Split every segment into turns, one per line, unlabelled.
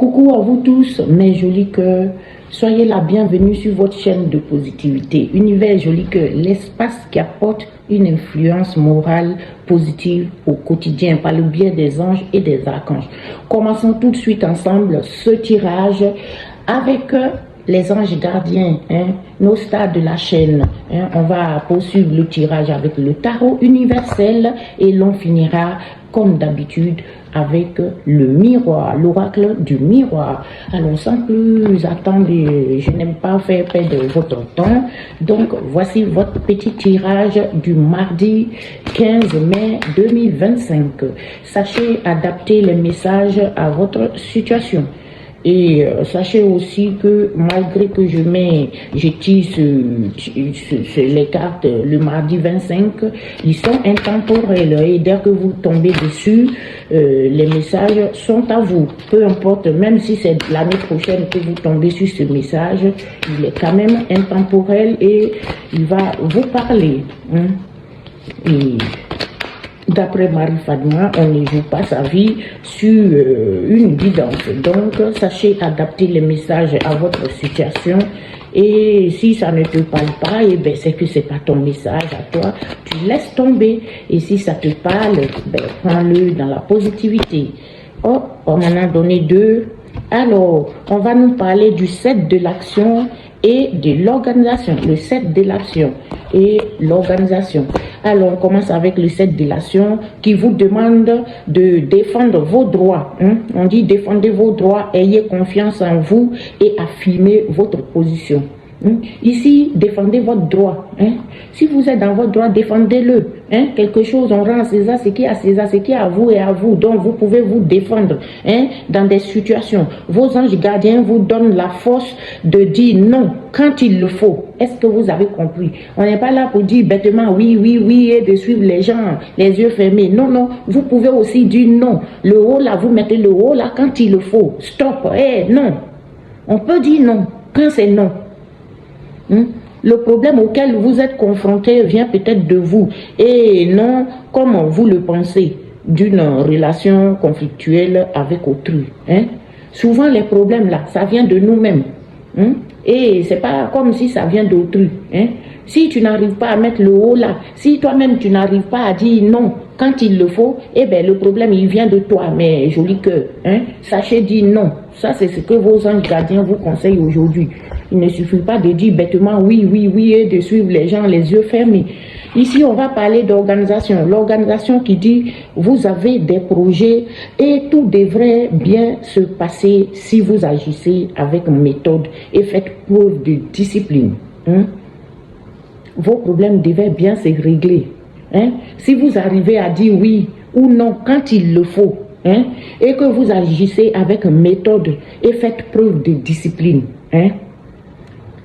Coucou à vous tous, mes jolis cœurs. Soyez la bienvenue sur votre chaîne de positivité. Univers Joli Cœur, l'espace qui apporte une influence morale positive au quotidien par le biais des anges et des archanges. Commençons tout de suite ensemble ce tirage avec les anges gardiens, nos stars de la chaîne. On va poursuivre le tirage avec le tarot universel et l'on finira comme d'habitude avec le miroir, l'oracle du miroir. Alors sans plus attendre, je n'aime pas faire perdre votre temps, donc voici votre petit tirage du mardi 15 mai 2025. Sachez adapter les messages à votre situation. Et sachez aussi que malgré que je tisse les cartes le mardi 25, ils sont intemporels. Et dès que vous tombez dessus, les messages sont à vous. Peu importe, même si c'est l'année prochaine que vous tombez sur ce message, il est quand même intemporel et il va vous parler. Et d'après Marie Fadma, on ne joue pas sa vie sur une guidance. Donc, sachez adapter les messages à votre situation. Et si ça ne te parle pas, eh ben, c'est que c'est pas ton message à toi. Tu laisses tomber. Et si ça te parle, ben, prends-le dans la positivité. Oh, on m'en a donné deux. Alors, on va nous parler du 7 de l'action et de l'organisation. Le 7 de l'action et l'organisation. Alors, on commence avec le 7 de l'action qui vous demande de défendre vos droits. On dit défendez vos droits, ayez confiance en vous et affirmez votre position. Ici, défendez votre droit. Si vous êtes dans votre droit, défendez-le. Quelque chose, on rend à César ce qui est à César, ce qui est à vous et à vous. Donc, vous pouvez vous défendre dans des situations. Vos anges gardiens vous donnent la force de dire non quand il le faut. Est-ce que vous avez compris? On n'est pas là pour dire bêtement oui, oui, oui et de suivre les gens, les yeux fermés. Non, non. Vous pouvez aussi dire non. Le haut là, vous mettez le haut là quand il le faut. Stop. Non. On peut dire non quand c'est non. Le problème auquel vous êtes confronté vient peut-être de vous et non comme vous le pensez d'une relation conflictuelle avec autrui. Souvent les problèmes là, ça vient de nous-mêmes. Et c'est pas comme si ça vient d'autrui. Si tu n'arrives pas à mettre le haut là, si toi-même tu n'arrives pas à dire non quand il le faut, eh bien le problème il vient de toi, mais joli cœur. Sachez dire non. Ça c'est ce que vos anges gardiens vous conseillent aujourd'hui. Il ne suffit pas de dire bêtement oui, oui, oui et de suivre les gens les yeux fermés. Ici, on va parler d'organisation. L'organisation qui dit vous avez des projets et tout devrait bien se passer si vous agissez avec méthode et faites preuve de discipline. Vos problèmes devaient bien se régler. Si vous arrivez à dire oui ou non quand il le faut, et que vous agissez avec méthode et faites preuve de discipline,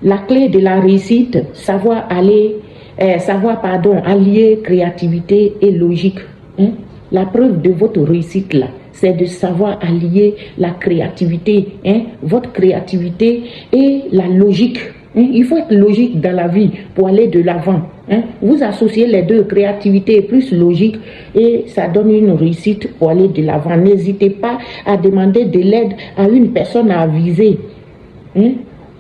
la clé de la réussite, savoir allier créativité et logique. La preuve de votre réussite là, c'est de savoir allier la créativité, votre créativité et la logique. Il faut être logique dans la vie pour aller de l'avant. Vous associez les deux, créativité plus logique, et ça donne une réussite pour aller de l'avant. N'hésitez pas à demander de l'aide à une personne à aviser.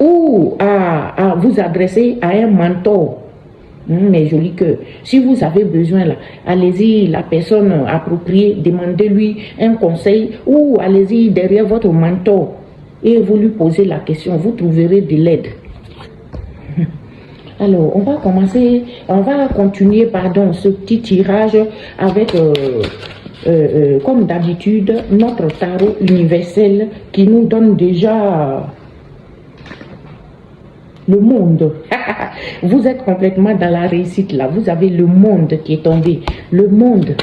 Ou à vous adresser à un mentor. Mais joli cœur. Si vous avez besoin là, allez-y, la personne appropriée, demandez-lui un conseil ou allez-y derrière votre mentor et vous lui posez la question, vous trouverez de l'aide. Alors, on va continuer, ce petit tirage avec, comme d'habitude, notre tarot universel qui nous donne déjà le monde. Vous êtes complètement dans la réussite là. Vous avez le monde qui est tombé. Le monde.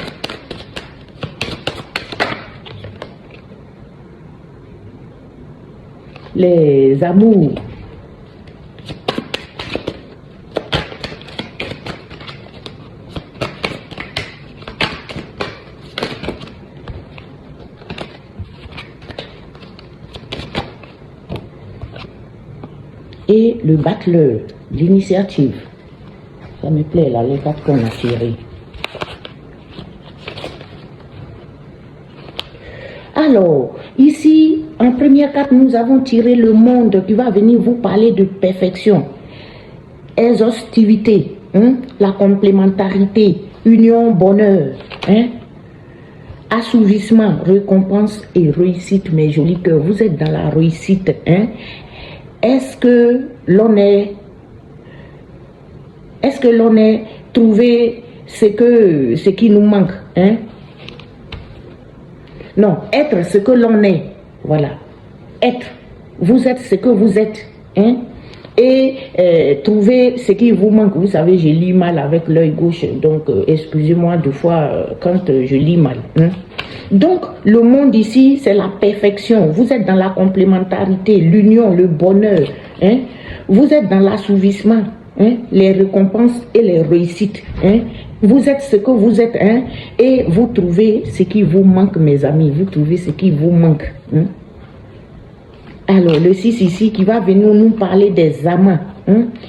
Les amours. Et le battleur, l'initiative. Ça me plaît là, les cartes qu'on a tirées. Alors, ici, en principe, première carte, nous avons tiré le monde qui va venir vous parler de perfection, exhaustivité, la complémentarité, union, bonheur, assouvissement, récompense et réussite, mes jolis cœurs. Vous êtes dans la réussite. Est-ce que l'on est trouvé ce qui nous manque, Non, être ce que l'on est. Voilà. Être. Vous êtes ce que vous êtes. Et trouver ce qui vous manque. Vous savez, je lis mal avec l'œil gauche. Donc, excusez-moi deux fois quand je lis mal. Donc, le monde ici, c'est la perfection. Vous êtes dans la complémentarité, l'union, le bonheur. Vous êtes dans l'assouvissement, les récompenses et les réussites. Vous êtes ce que vous êtes, et vous trouvez ce qui vous manque, mes amis. Vous trouvez ce qui vous manque. Alors, le 6 ici qui va venir nous parler des amants.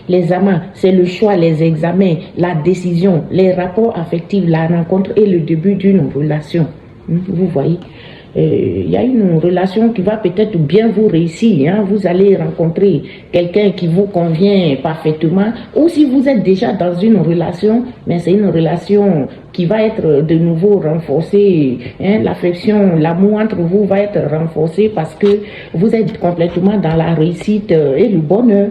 Les amants, c'est le choix, les examens, la décision, les rapports affectifs, la rencontre et le début d'une relation. Vous voyez, il y a une relation qui va peut-être bien vous réussir. Vous allez rencontrer quelqu'un qui vous convient parfaitement. Ou si vous êtes déjà dans une relation, mais c'est une relation qui va être de nouveau renforcée. L'affection, l'amour entre vous va être renforcé parce que vous êtes complètement dans la réussite et le bonheur.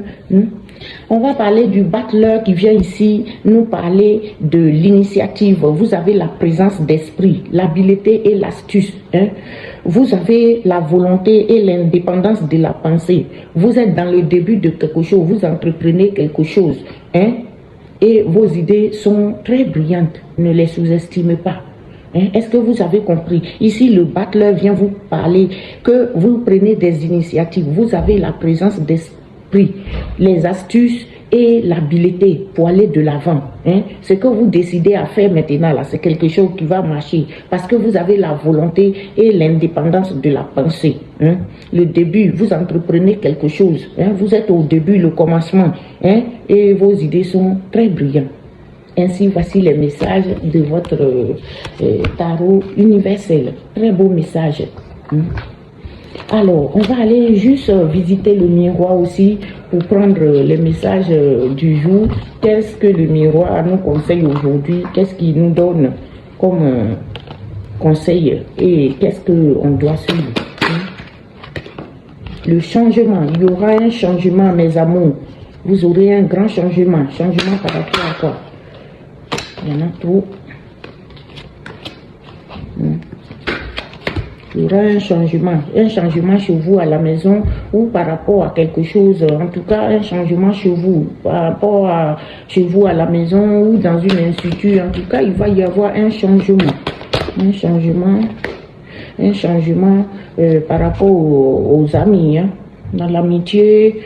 On va parler du battleur qui vient ici nous parler de l'initiative. Vous avez la présence d'esprit, l'habileté et l'astuce. Vous avez la volonté et l'indépendance de la pensée. Vous êtes dans le début de quelque chose, vous entreprenez quelque chose. Et vos idées sont très brillantes. Ne les sous-estimez pas. Est-ce que vous avez compris? Ici, le battleur vient vous parler que vous prenez des initiatives. Vous avez la présence d'esprit, les astuces et l'habileté pour aller de l'avant. Ce que vous décidez à faire maintenant, là, c'est quelque chose qui va marcher parce que vous avez la volonté et l'indépendance de la pensée. Le début, vous entreprenez quelque chose. Vous êtes au début, le commencement. Et vos idées sont très brillantes. Ainsi, voici les messages de votre tarot universel. Très beau message. Alors, on va aller juste visiter le miroir aussi pour prendre les messages du jour. Qu'est-ce que le miroir nous conseille aujourd'hui? Qu'est-ce qu'il nous donne comme conseil? Et qu'est-ce qu'on doit suivre? Le changement. Il y aura un changement, mes amours. Vous aurez un grand changement. Changement par rapport à quoi? Il y en a trop. Il y aura un changement chez vous à la maison ou par rapport à quelque chose, en tout cas un changement chez vous, par rapport à chez vous à la maison ou dans une institut, en tout cas il va y avoir un changement par rapport aux amis, dans l'amitié.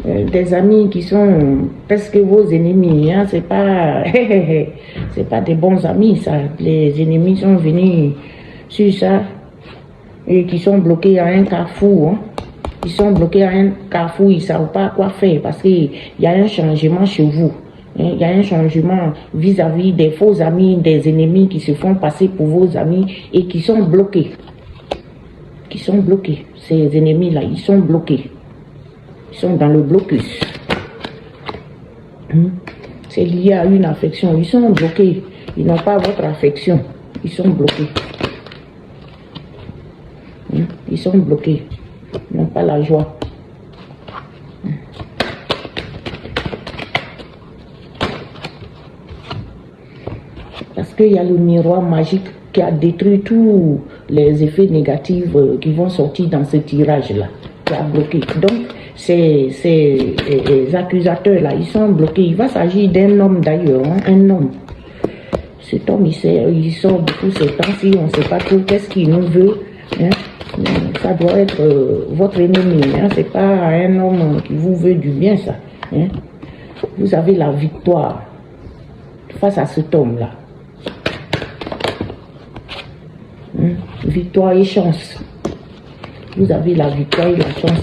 Des amis qui sont presque vos ennemis, c'est pas c'est pas des bons amis, ça. Les ennemis sont venus sur ça et qui sont bloqués à un carrefour. Ils sont bloqués à un carrefour, ils ne savent pas quoi faire parce qu'il y a un changement chez vous. Il y a un changement vis-à-vis des faux amis, des ennemis qui se font passer pour vos amis et qui sont bloqués. Ces ennemis-là, ils sont bloqués. Ils sont dans le blocus. C'est lié à une affection. Ils sont bloqués. Ils n'ont pas votre affection. Ils sont bloqués. Ils sont bloqués. Ils n'ont pas la joie. Parce qu'il y a le miroir magique qui a détruit tous les effets négatifs qui vont sortir dans ce tirage-là. Qui a bloqué. Donc, ces accusateurs-là, ils sont bloqués. Il va s'agir d'un homme d'ailleurs, un homme. Cet homme, il sort beaucoup ces temps-ci, on ne sait pas trop qu'est-ce qu'il nous veut. Ça doit être votre ennemi. C'est pas un homme qui vous veut du bien, ça. Vous avez la victoire face à cet homme-là. Victoire et chance. Vous avez la victoire et la chance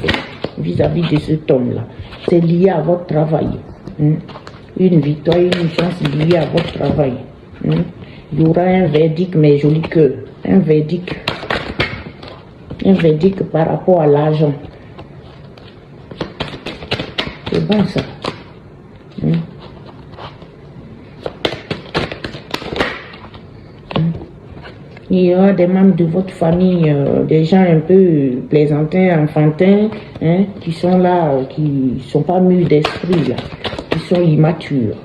vis-à-vis de cet homme-là. C'est lié à votre travail. Une victoire et une chance liée à votre travail. Il y aura un verdict, mes jolis cœurs. Un verdict. Un verdict par rapport à l'argent. C'est bon ça. Il y aura des membres de votre famille, des gens un peu plaisantins, enfantins, hein, qui sont là, qui ne sont pas mûrs d'esprit, là, qui sont immatures.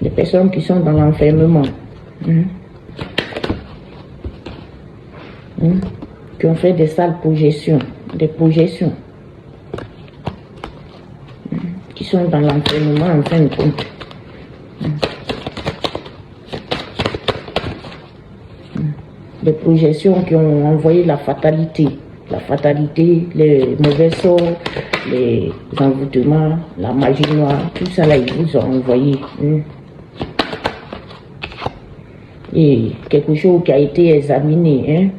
Des personnes qui sont dans l'enfermement. Qui ont fait des sales projections, des projections. Qui sont dans l'enfermement en fin de compte. Des projections qui ont envoyé la fatalité, les mauvais sorts, les envoûtements, la magie noire, tout ça là, ils vous ont envoyé. Et quelque chose qui a été examiné,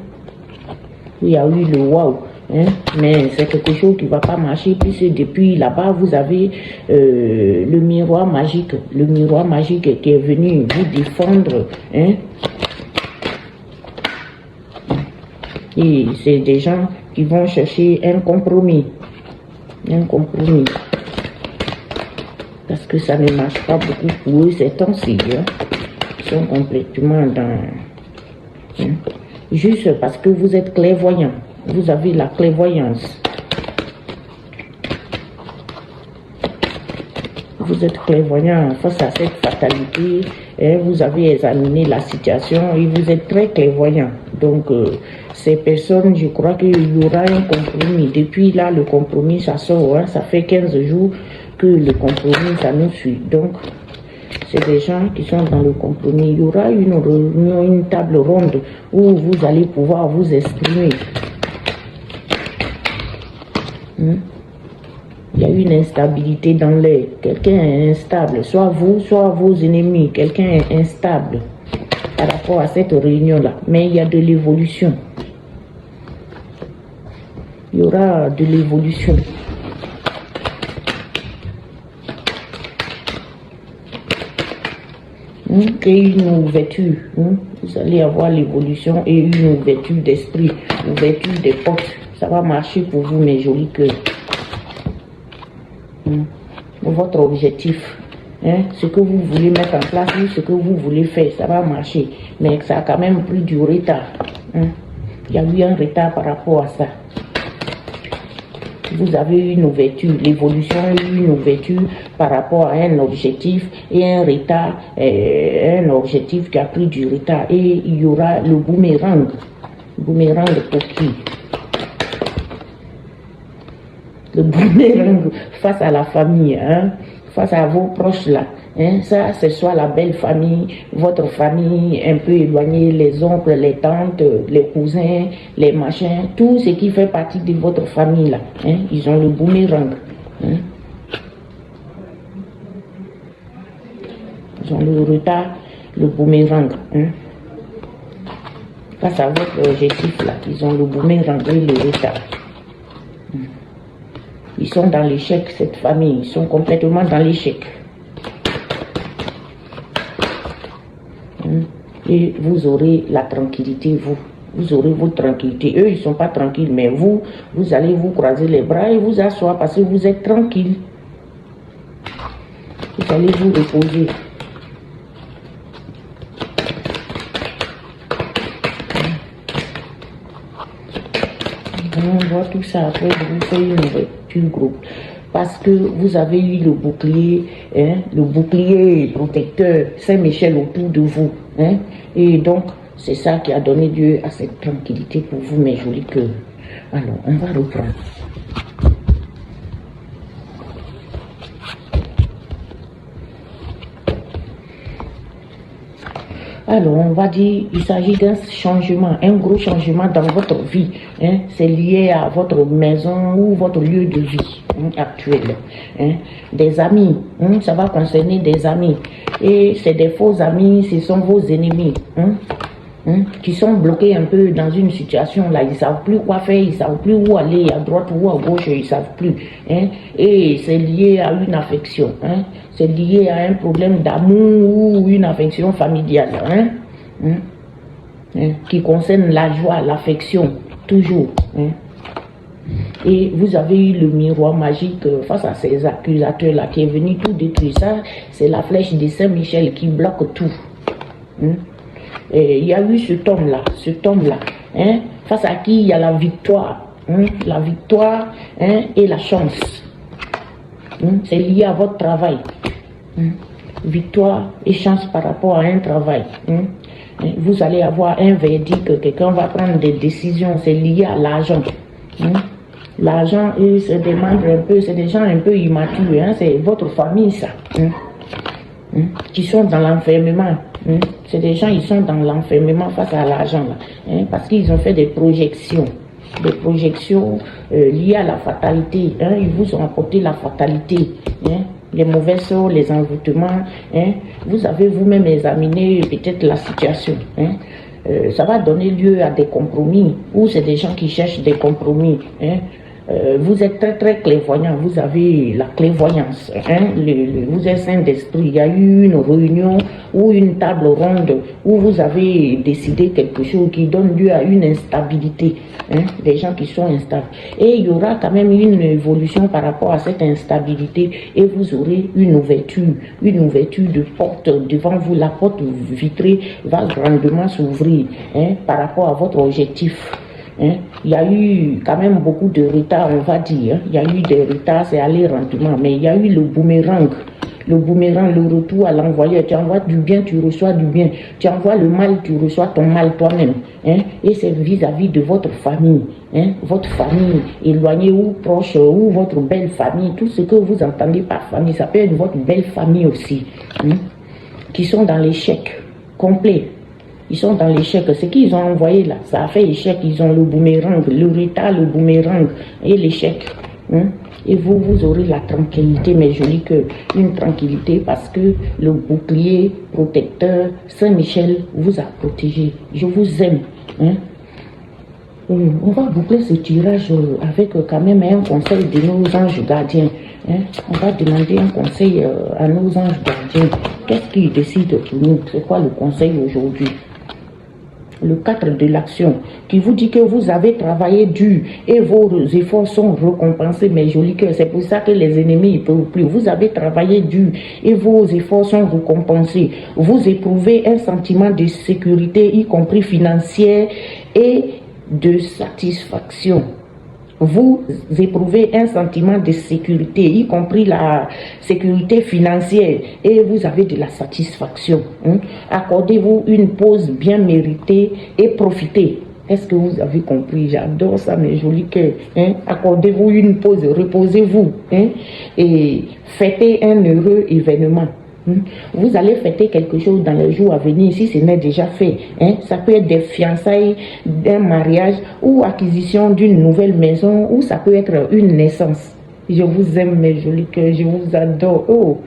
il y a eu le waouh, mais c'est quelque chose qui ne va pas marcher, puisque depuis là-bas, vous avez le miroir magique qui est venu vous défendre, Et c'est des gens qui vont chercher un compromis. Parce que ça ne marche pas beaucoup pour eux ces temps-ci. Ils sont complètement dans... Juste parce que vous êtes clairvoyant. Vous avez la clairvoyance. Vous êtes clairvoyant face à cette fatalité. Vous avez examiné la situation et vous êtes très clairvoyant. Donc, ces personnes, je crois qu'il y aura un compromis. Depuis là, le compromis, ça sort. Ça fait 15 jours que le compromis, ça nous suit. Donc, c'est des gens qui sont dans le compromis. Il y aura une réunion, une table ronde où vous allez pouvoir vous exprimer. Il y a une instabilité dans l'air. Quelqu'un est instable. Soit vous, soit vos ennemis. Quelqu'un est instable par rapport à cette réunion-là. Mais il y a de l'évolution. Il y aura de l'évolution. Et une ouverture. Vous allez avoir l'évolution et une ouverture d'esprit. Ouverture des portes. Ça va marcher pour vous, mes jolis cœurs. Votre objectif, ce que vous voulez mettre en place, ce que vous voulez faire, ça va marcher. Mais ça a quand même pris du retard. Il y a eu un retard par rapport à ça. Vous avez eu une ouverture, l'évolution a eu une ouverture par rapport à un objectif et un retard, un objectif qui a pris du retard. Et il y aura le boomerang. Boomerang pour qui? Le boomerang face à la famille, face à vos proches là. Ça, c'est soit la belle famille, votre famille un peu éloignée, les oncles, les tantes, les cousins, les machins, tout ce qui fait partie de votre famille là. Ils ont le boomerang. Ils ont le retard, le boomerang. Face à votre objectif là, ils ont le boomerang et le retard. Ils sont dans l'échec, cette famille. Ils sont complètement dans l'échec. Et vous aurez la tranquillité, vous. Vous aurez votre tranquillité. Eux, ils ne sont pas tranquilles, mais vous allez vous croiser les bras et vous asseoir parce que vous êtes tranquille. Vous allez vous reposer. On voit tout ça après, vous faites une ouverture groupe. Parce que vous avez eu le bouclier protecteur Saint-Michel autour de vous. Et donc, c'est ça qui a donné lieu à cette tranquillité pour vous, mes jolis cœurs. Alors, on va reprendre. Alors, on va dire, il s'agit d'un changement, un gros changement dans votre vie. C'est lié à votre maison ou votre lieu de vie actuel. Des amis, ça va concerner des amis. Et c'est des faux amis, ce sont vos ennemis. qui sont bloqués un peu dans une situation là, ils ne savent plus quoi faire, ils ne savent plus où aller, à droite ou à gauche, ils ne savent plus. Et c'est lié à une affection, c'est lié à un problème d'amour ou une affection familiale, qui concerne la joie, l'affection, toujours. Et vous avez eu le miroir magique face à ces accusateurs-là qui est venu tout détruire. Ça, c'est la flèche de Saint-Michel qui bloque tout. Et il y a eu cet homme-là, face à qui il y a la victoire, et la chance. C'est lié à votre travail. Victoire et chance par rapport à un travail. Vous allez avoir un verdict, quelqu'un va prendre des décisions, c'est lié à l'argent. L'argent, c'est des membres un peu, c'est des gens un peu immatures, c'est votre famille ça, qui sont dans l'enfermement. C'est des gens, ils sont dans l'enfermement face à l'argent parce qu'ils ont fait des projections liées à la fatalité. Ils vous ont apporté la fatalité, les mauvais sorts, les envoûtements. Vous avez vous-même examiné peut-être la situation. Ça va donner lieu à des compromis, ou c'est des gens qui cherchent des compromis. Vous êtes très très clairvoyant, vous avez la clairvoyance, vous êtes saint d'esprit. Il y a eu une réunion ou une table ronde où vous avez décidé quelque chose qui donne lieu à une instabilité, des gens qui sont instables. Et il y aura quand même une évolution par rapport à cette instabilité et vous aurez une ouverture de porte devant vous. La porte vitrée va grandement s'ouvrir par rapport à votre objectif. Il y a eu quand même beaucoup de retard, on va dire. Il y a eu des retards, c'est allé lentement, mais il y a eu le boomerang, le retour à l'envoyeur. Tu envoies du bien, tu reçois du bien. Tu envoies le mal, tu reçois ton mal toi-même. Et c'est vis-à-vis de votre famille, votre famille éloignée ou proche, ou votre belle famille. Tout ce que vous entendez par famille, ça peut être votre belle famille aussi, qui sont dans l'échec complet. Ils sont dans l'échec. Ce qu'ils ont envoyé là, ça a fait échec. Ils ont le boomerang, le retard, le boomerang et l'échec. Et vous aurez la tranquillité, mes jolis cœurs. Une tranquillité parce que le bouclier protecteur Saint-Michel vous a protégé. Je vous aime. On va boucler ce tirage avec quand même un conseil de nos anges gardiens. On va demander un conseil à nos anges gardiens. Qu'est-ce qu'ils décident pour nous? C'est quoi le conseil aujourd'hui? Le 4 de l'action, qui vous dit que vous avez travaillé dur et vos efforts sont récompensés, mes jolis cœurs. C'est pour ça que les ennemis ne peuvent plus. Vous avez travaillé dur et vos efforts sont récompensés. Vous éprouvez un sentiment de sécurité, y compris financière, et de satisfaction. Vous éprouvez un sentiment de sécurité, y compris la sécurité financière, et vous avez de la satisfaction. Accordez-vous une pause bien méritée et profitez. Est-ce que vous avez compris? J'adore ça, mes jolis cœurs. Accordez-vous une pause, reposez-vous et fêtez un heureux événement. Vous allez fêter quelque chose dans les jours à venir si ce n'est déjà fait. Ça peut être des fiançailles, d'un mariage ou acquisition d'une nouvelle maison, ou ça peut être une naissance. Je vous aime, mes jolis cœurs, je vous adore. Oh,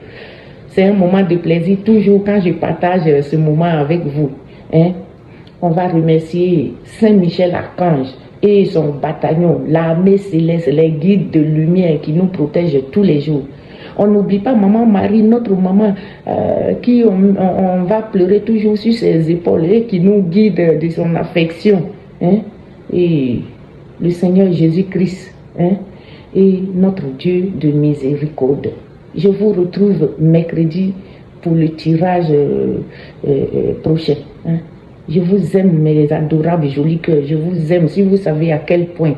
c'est un moment de plaisir toujours quand je partage ce moment avec vous. On va remercier Saint-Michel Archange et son bataillon, l'armée céleste, les guides de lumière qui nous protègent tous les jours. On n'oublie pas maman Marie, notre maman, qui on va pleurer toujours sur ses épaules et qui nous guide de son affection. Et le Seigneur Jésus-Christ, et notre Dieu de miséricorde. Je vous retrouve mercredi pour le tirage prochain. Je vous aime, mes adorables jolis cœurs. Je vous aime. Si vous savez à quel point